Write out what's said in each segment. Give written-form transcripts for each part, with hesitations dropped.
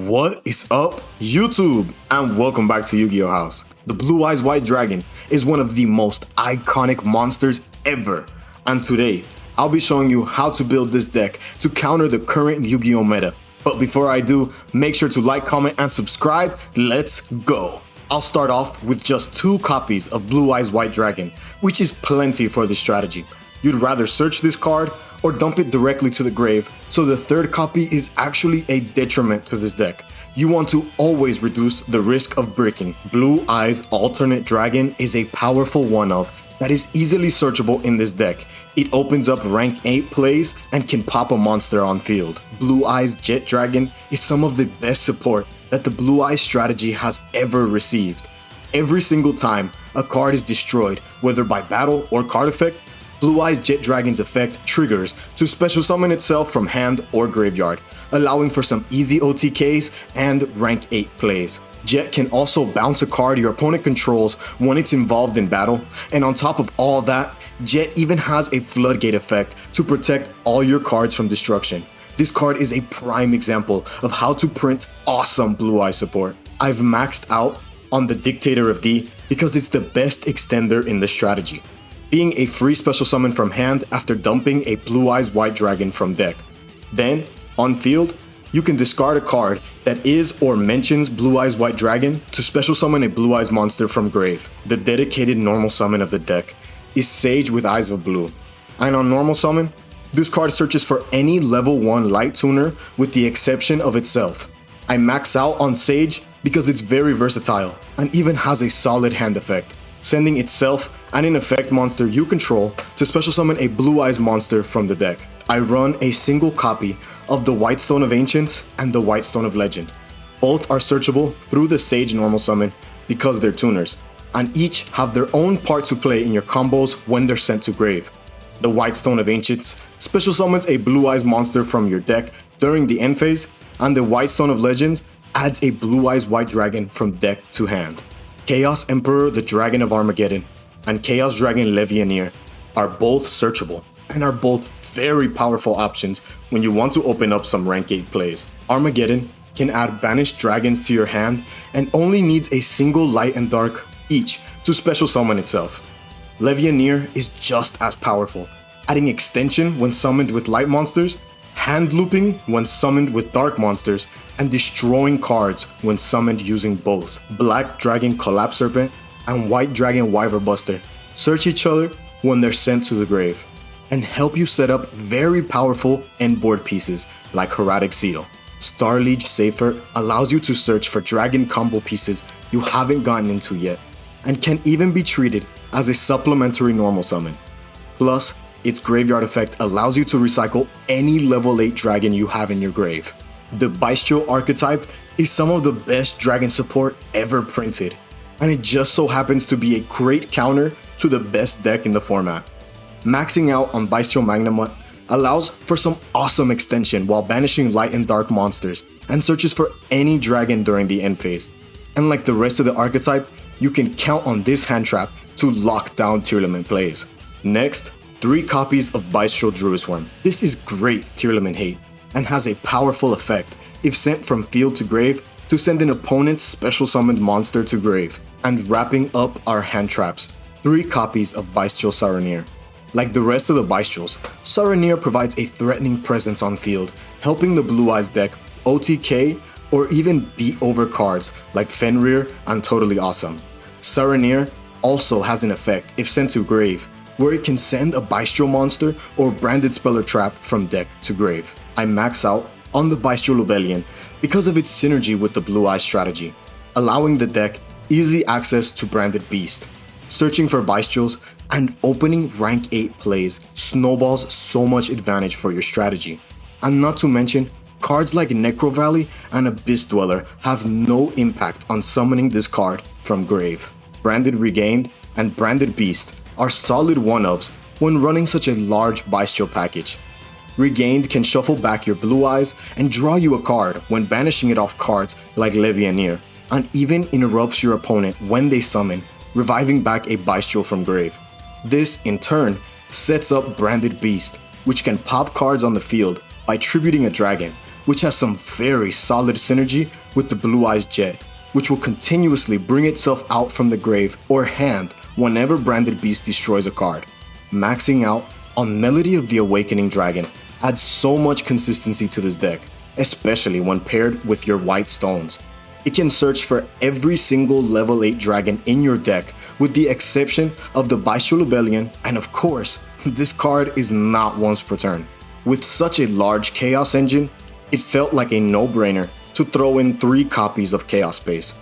What is up, YouTube? And welcome back to Yu-Gi-Oh! House. The Blue Eyes White Dragon is one of the most iconic monsters ever. And today, I'll be showing you how to build this deck to counter the current Yu-Gi-Oh! Meta. But before I do, make sure to like, comment, and subscribe. Let's go! I'll start off with just 2 copies of Blue Eyes White Dragon, which is plenty for this strategy. You'd rather search this card or dump it directly to the grave, so the 3rd copy is actually a detriment to this deck. You want to always reduce the risk of breaking. Blue Eyes Alternate Dragon is a powerful one-of that is easily searchable in this deck. It opens up rank 8 plays and can pop a monster on field. Blue Eyes Jet Dragon is some of the best support that the Blue Eyes strategy has ever received. Every single time a card is destroyed, whether by battle or card effect, Blue Eyes Jet Dragon's effect triggers to special summon itself from hand or graveyard, allowing for some easy OTKs and rank 8 plays. Jet can also bounce a card your opponent controls when it's involved in battle, and on top of all that, Jet even has a floodgate effect to protect all your cards from destruction. This card is a prime example of how to print awesome Blue Eyes support. I've maxed out on the Dictator of D because it's the best extender in the strategy, being a free special summon from hand after dumping a Blue Eyes White Dragon from deck. Then, on field, you can discard a card that is or mentions Blue Eyes White Dragon to special summon a Blue Eyes monster from grave. The dedicated normal summon of the deck is Sage with Eyes of Blue. And on normal summon, this card searches for any level 1 light tuner with the exception of itself. I max out on Sage because it's very versatile and even has a solid hand effect, sending itself and an effect monster you control to special summon a Blue Eyes monster from the deck. I run a single copy of the White Stone of Ancients and the White Stone of Legend. Both are searchable through the Sage normal summon because they're tuners, and each have their own part to play in your combos when they're sent to grave. The White Stone of Ancients special summons a Blue Eyes monster from your deck during the end phase, and the White Stone of Legends adds a Blue Eyes White Dragon from deck to hand. Chaos Emperor the Dragon of Armageddon and Chaos Dragon Levianeer are both searchable and are both very powerful options when you want to open up some rank 8 plays. Armageddon can add banished dragons to your hand and only needs a single light and dark each to special summon itself. Levianeer is just as powerful, adding extension when summoned with light monsters, hand looping when summoned with dark monsters, and destroying cards when summoned using both. Black Dragon Collapse Serpent and White Dragon Wyver Buster search each other when they're sent to the grave, and help you set up very powerful end board pieces like Heretic Seal. Star Liege Safer allows you to search for dragon combo pieces you haven't gotten into yet, and can even be treated as a supplementary normal summon. Plus, its graveyard effect allows you to recycle any level 8 dragon you have in your grave. The BYSTIAL archetype is some of the best dragon support ever printed, and it just so happens to be a great counter to the best deck in the format. Maxing out on BYSTIAL Magnamut allows for some awesome extension while banishing light and dark monsters, and searches for any dragon during the end phase. And like the rest of the archetype, you can count on this hand trap to lock down Tearlament plays. Next, 3 copies of BYSTIAL Druisworm. This is great Tearlament hate, and has a powerful effect if sent from field to grave to send an opponent's special summoned monster to grave. And wrapping up our hand traps, 3 copies of BYSTIAL Saronir. Like the rest of the BYSTIALs, Saronir provides a threatening presence on field, helping the Blue Eyes deck OTK or even beat over cards like Fenrir and Totally Awesome. Saronir also has an effect if sent to grave, where it can send a BYSTIAL monster or branded spell or trap from deck to grave. I max out on the BYSTIAL LUBELLION because of its synergy with the Blue Eyes strategy, allowing the deck easy access to branded beast. Searching for BYSTIALs and opening rank 8 plays snowballs so much advantage for your strategy. And not to mention, cards like Necro Valley and Abyss Dweller have no impact on summoning this card from grave. Branded Regained and Branded Beast are solid one-ofs when running such a large BYSTIAL package. Regained can shuffle back your Blue Eyes and draw you a card when banishing it off cards like Levianeer, and even interrupts your opponent when they summon, reviving back a BYSTIAL from grave. This, in turn, sets up Branded Beast, which can pop cards on the field by tributing a dragon, which has some very solid synergy with the Blue Eyes Jet, which will continuously bring itself out from the grave or hand whenever Branded Beast destroys a card. Maxing out on Melody of the Awakening Dragon adds so much consistency to this deck, especially when paired with your white stones. It can search for every single level 8 dragon in your deck with the exception of the BYSTIAL LUBELLION, and of course, this card is not once per turn. With such a large Chaos engine, it felt like a no-brainer to throw in 3 copies of Chaos Space.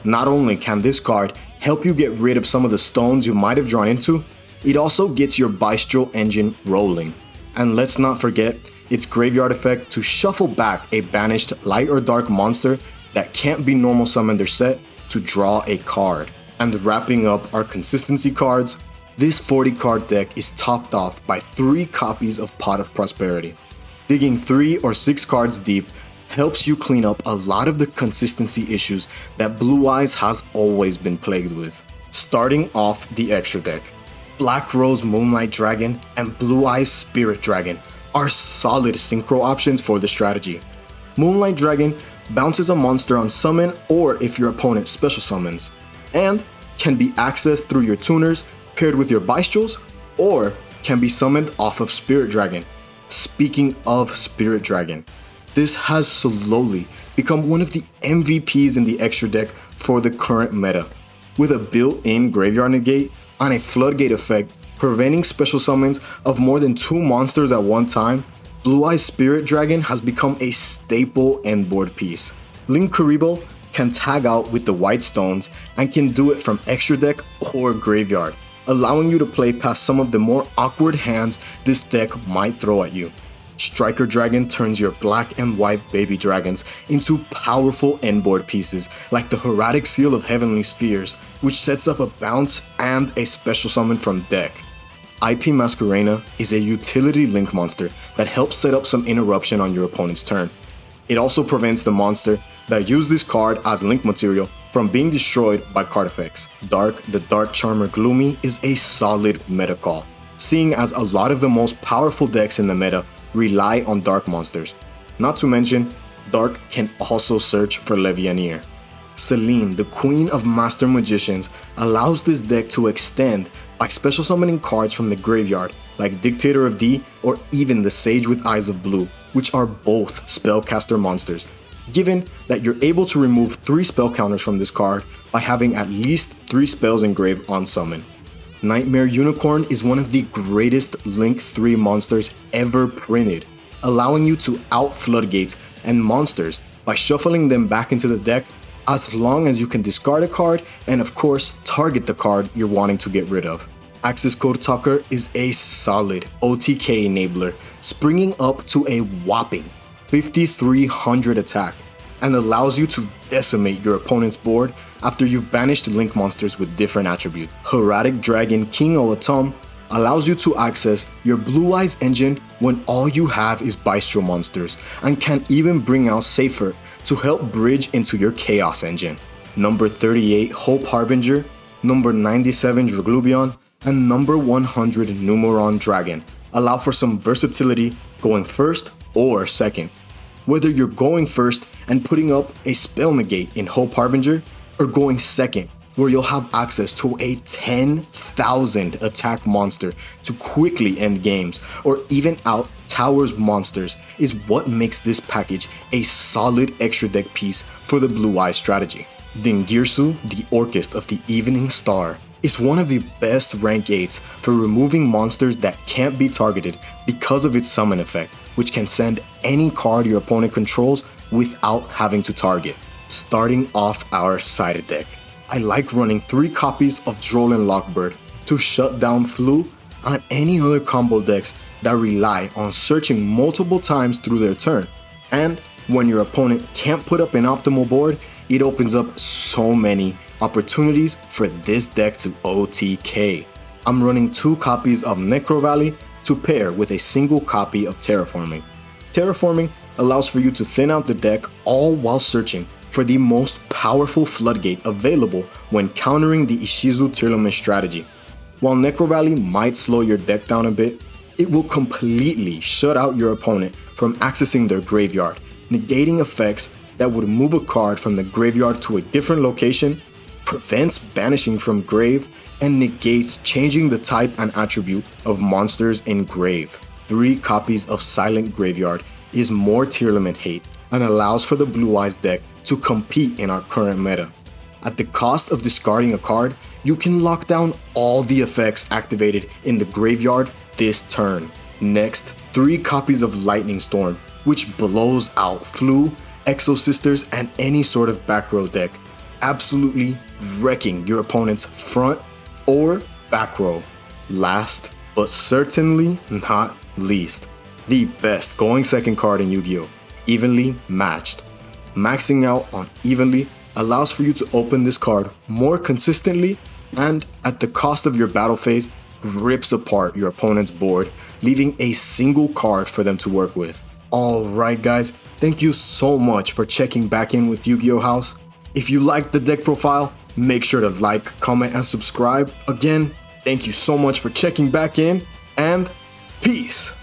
Not only can this card help you get rid of some of the stones you might have drawn into, it also gets your BYSTIAL engine rolling. And let's not forget its graveyard effect to shuffle back a banished light or dark monster that can't be normal summoned or set to draw a card. And wrapping up our consistency cards, this 40 card deck is topped off by 3 copies of Pot of Prosperity. Digging 3 or 6 cards deep helps you clean up a lot of the consistency issues that Blue Eyes has always been plagued with. Starting off the extra deck, Black Rose Moonlight Dragon and Blue Eyes Spirit Dragon are solid synchro options for the strategy. Moonlight Dragon bounces a monster on summon or if your opponent special summons, and can be accessed through your tuners paired with your BYSTIALs, or can be summoned off of Spirit Dragon. Speaking of Spirit Dragon, this has slowly become one of the MVPs in the extra deck for the current meta, with a built-in graveyard negate and a floodgate effect preventing special summons of more than 2 monsters at one time. Blue Eyes Spirit Dragon has become a staple endboard piece. Linkuriboh can tag out with the white stones and can do it from extra deck or graveyard, allowing you to play past some of the more awkward hands this deck might throw at you. Striker Dragon turns your black and white baby dragons into powerful endboard pieces like the Hieratic Seal of Heavenly Spheres, which sets up a bounce and a special summon from deck. IP Masquerena is a utility link monster that helps set up some interruption on your opponent's turn. It also prevents the monster that use this card as link material from being destroyed by card effects. Dark, the Dark Charmer Gloomy is a solid meta call, seeing as a lot of the most powerful decks in the meta rely on dark monsters. Not to mention, Dark can also search for Levianeer. Selene, the Queen of Master Magicians, allows this deck to extend by special summoning cards from the graveyard like Dictator of D or even the Sage with Eyes of Blue, which are both spellcaster monsters, given that you're able to remove 3 spell counters from this card by having at least 3 spells engraved on summon. Nightmare Unicorn is one of the greatest Link 3 monsters ever printed, allowing you to out floodgates and monsters by shuffling them back into the deck as long as you can discard a card and of course target the card you're wanting to get rid of. Access Code Talker is a solid OTK enabler, springing up to a whopping 5,300 attack, and allows you to decimate your opponent's board after you've banished link monsters with different attributes. Hieratic Dragon King Oatum allows you to access your Blue Eyes engine when all you have is BYSTIAL monsters, and can even bring out Safer to help bridge into your Chaos engine. Number 38 Hope Harbinger, number 97 Draglubion, and number 100 Numeron Dragon allow for some versatility going first or second. Whether you're going first and putting up a spell negate in Hope Harbinger, or going second where you'll have access to a 10,000 attack monster to quickly end games or even out Towers monsters, is what makes this package a solid extra deck piece for the Blue Eyes strategy. Dingirsu, the Orchest of the Evening Star, is one of the best rank 8s for removing monsters that can't be targeted because of its summon effect, which can send any card your opponent controls without having to target. Starting off our sided deck, I like running 3 copies of Droll Lockbird to shut down Flu and any other combo decks that rely on searching multiple times through their turn. And when your opponent can't put up an optimal board, it opens up so many opportunities for this deck to OTK. I'm running 2 copies of Necro Valley to pair with a single copy of Terraforming. Terraforming allows for you to thin out the deck all while searching for the most powerful floodgate available when countering the ISHIZU Tearlaments strategy. While Necro Valley might slow your deck down a bit, it will completely shut out your opponent from accessing their graveyard, negating effects that would move a card from the graveyard to a different location, prevents banishing from grave, and negates changing the type and attribute of monsters in grave. 3 copies of Silent Graveyard is more Tearlament hate and allows for the Blue Eyes deck to compete in our current meta. At the cost of discarding a card, you can lock down all the effects activated in the graveyard this turn. Next, 3 copies of Lightning Storm, which blows out Flu, Exo Sisters, and any sort of back row deck, absolutely wrecking your opponent's front or back row. Last, but certainly not least, the best going second card in Yu-Gi-Oh! Evenly Matched. Maxing out on Evenly allows for you to open this card more consistently and, at the cost of your battle phase, rips apart your opponent's board, leaving a single card for them to work with. Alright guys, thank you so much for checking back in with Yu-Gi-Oh! House. If you liked the deck profile, make sure to like, comment, and subscribe. Again, thank you so much for checking back in, and peace!